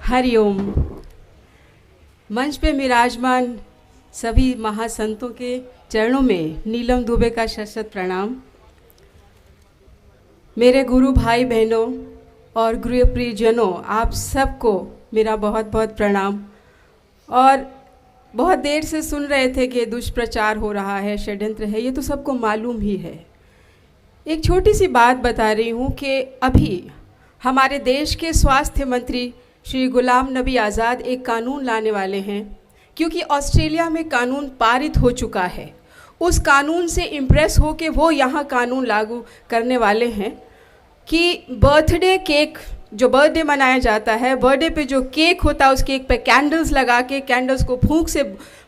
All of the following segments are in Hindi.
हरिओम। मंच पे विराजमान सभी महासंतों के चरणों में नीलम दुबे का शत प्रणाम। मेरे गुरु भाई बहनों और गुरु प्रियजनों, आप सबको मेरा बहुत बहुत प्रणाम। और बहुत देर से सुन रहे थे कि दुष्प्रचार हो रहा है, षड्यंत्र है, ये तो सबको मालूम ही है। एक छोटी सी बात बता रही हूँ कि अभी हमारे देश के स्वास्थ्य मंत्री श्री गुलाम नबी आज़ाद एक कानून लाने वाले हैं, क्योंकि ऑस्ट्रेलिया में कानून पारित हो चुका है। उस कानून से इम्प्रेस हो के वो यहाँ कानून लागू करने वाले हैं कि बर्थडे केक, जो बर्थडे मनाया जाता है, बर्थडे पे जो केक होता है उस केक पे कैंडल्स लगा के, कैंडल्स को फूंक से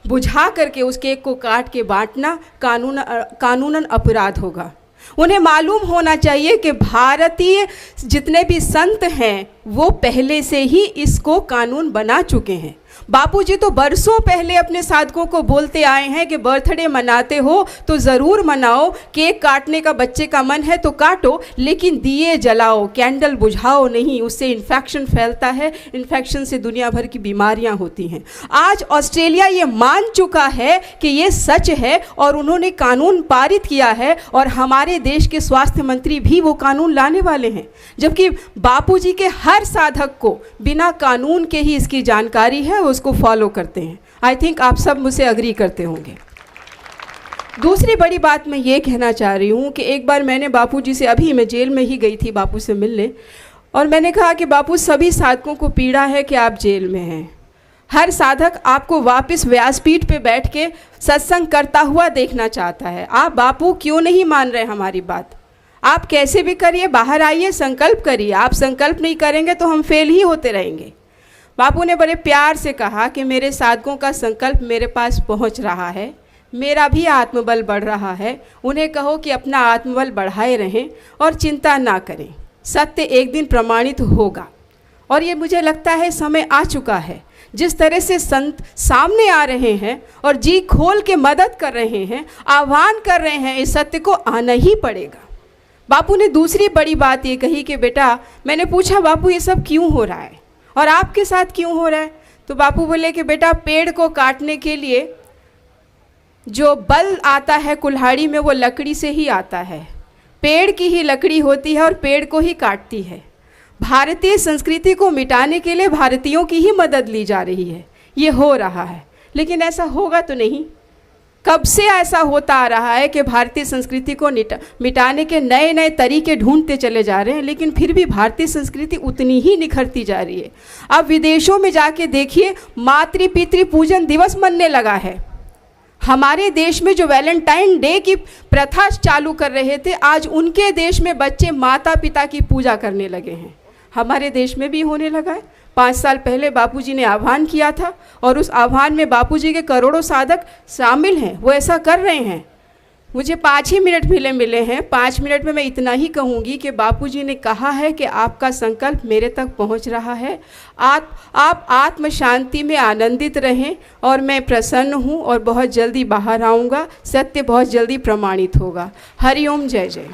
बुझा करके उस केक को काट के बांटना कानूनन अपराध होगा। उन्हें मालूम होना चाहिए कि भारतीय जितने भी संत हैं वो पहले से ही इसको कानून बना चुके हैं। बापूजी तो बरसों पहले अपने साधकों को बोलते आए हैं कि बर्थडे मनाते हो तो ज़रूर मनाओ, केक काटने का बच्चे का मन है तो काटो, लेकिन दिए जलाओ, कैंडल बुझाओ नहीं, उससे इन्फेक्शन फैलता है, इन्फेक्शन से दुनिया भर की बीमारियां होती हैं। आज ऑस्ट्रेलिया ये मान चुका है कि ये सच है और उन्होंने कानून पारित किया है, और हमारे देश के स्वास्थ्य मंत्री भी वो कानून लाने वाले हैं, जबकि बापूजी के हर साधक को बिना कानून के ही इसकी जानकारी है, उसको फॉलो करते हैं। आई थिंक आप सब मुझसे अग्री करते होंगे। दूसरी बड़ी बात मैं ये कहना चाह रही हूँ कि एक बार मैंने बापूजी से, अभी मैं जेल में ही गई थी बापू से मिलने, और मैंने कहा कि बापू, सभी साधकों को पीड़ा है कि आप जेल में हैं। हर साधक आपको वापस व्यासपीठ पे बैठ के सत्संग करता हुआ देखना चाहता है। आप बापू क्यों नहीं मान रहे हमारी बात? आप कैसे भी करिए, बाहर आइए, संकल्प करिए। आप संकल्प नहीं करेंगे तो हम फेल ही होते रहेंगे। बापू ने बड़े प्यार से कहा कि मेरे साधकों का संकल्प मेरे पास पहुंच रहा है, मेरा भी आत्मबल बढ़ रहा है। उन्हें कहो कि अपना आत्मबल बढ़ाए रहें और चिंता ना करें, सत्य एक दिन प्रमाणित होगा। और ये मुझे लगता है समय आ चुका है। जिस तरह से संत सामने आ रहे हैं और जी खोल के मदद कर रहे हैं, आह्वान कर रहे हैं, इस सत्य को आना ही पड़ेगा। बापू ने दूसरी बड़ी बात ये कही कि बेटा, मैंने पूछा बापू ये सब क्यों हो रहा है और आपके साथ क्यों हो रहा है? तो बापू बोले कि बेटा, पेड़ को काटने के लिए जो बल आता है कुल्हाड़ी में, वो लकड़ी से ही आता है। पेड़ की ही लकड़ी होती है और पेड़ को ही काटती है। भारतीय संस्कृति को मिटाने के लिए भारतीयों की ही मदद ली जा रही है। ये हो रहा है, लेकिन ऐसा होगा तो नहीं। कब से ऐसा होता आ रहा है कि भारतीय संस्कृति को मिटाने के नए नए तरीके ढूंढते चले जा रहे हैं, लेकिन फिर भी भारतीय संस्कृति उतनी ही निखरती जा रही है। अब विदेशों में जाके देखिए, मातृ पितृ पूजन दिवस मनने लगा है। हमारे देश में जो वैलेंटाइन डे की प्रथा चालू कर रहे थे, आज उनके देश में बच्चे माता पिता की पूजा करने लगे हैं। हमारे देश में भी होने लगा है। 5 साल पहले बापूजी ने आह्वान किया था और उस आह्वान में बापूजी के करोड़ों साधक शामिल हैं, वो ऐसा कर रहे हैं। मुझे 5 ही मिनट मिले हैं। 5 मिनट में मैं इतना ही कहूँगी कि बापूजी ने कहा है कि आपका संकल्प मेरे तक पहुँच रहा है। आप आत्म शांति में आनंदित रहें और मैं प्रसन्न हूँ और बहुत जल्दी बाहर आऊँगा। सत्य बहुत जल्दी प्रमाणित होगा। हरिओम, जय जय।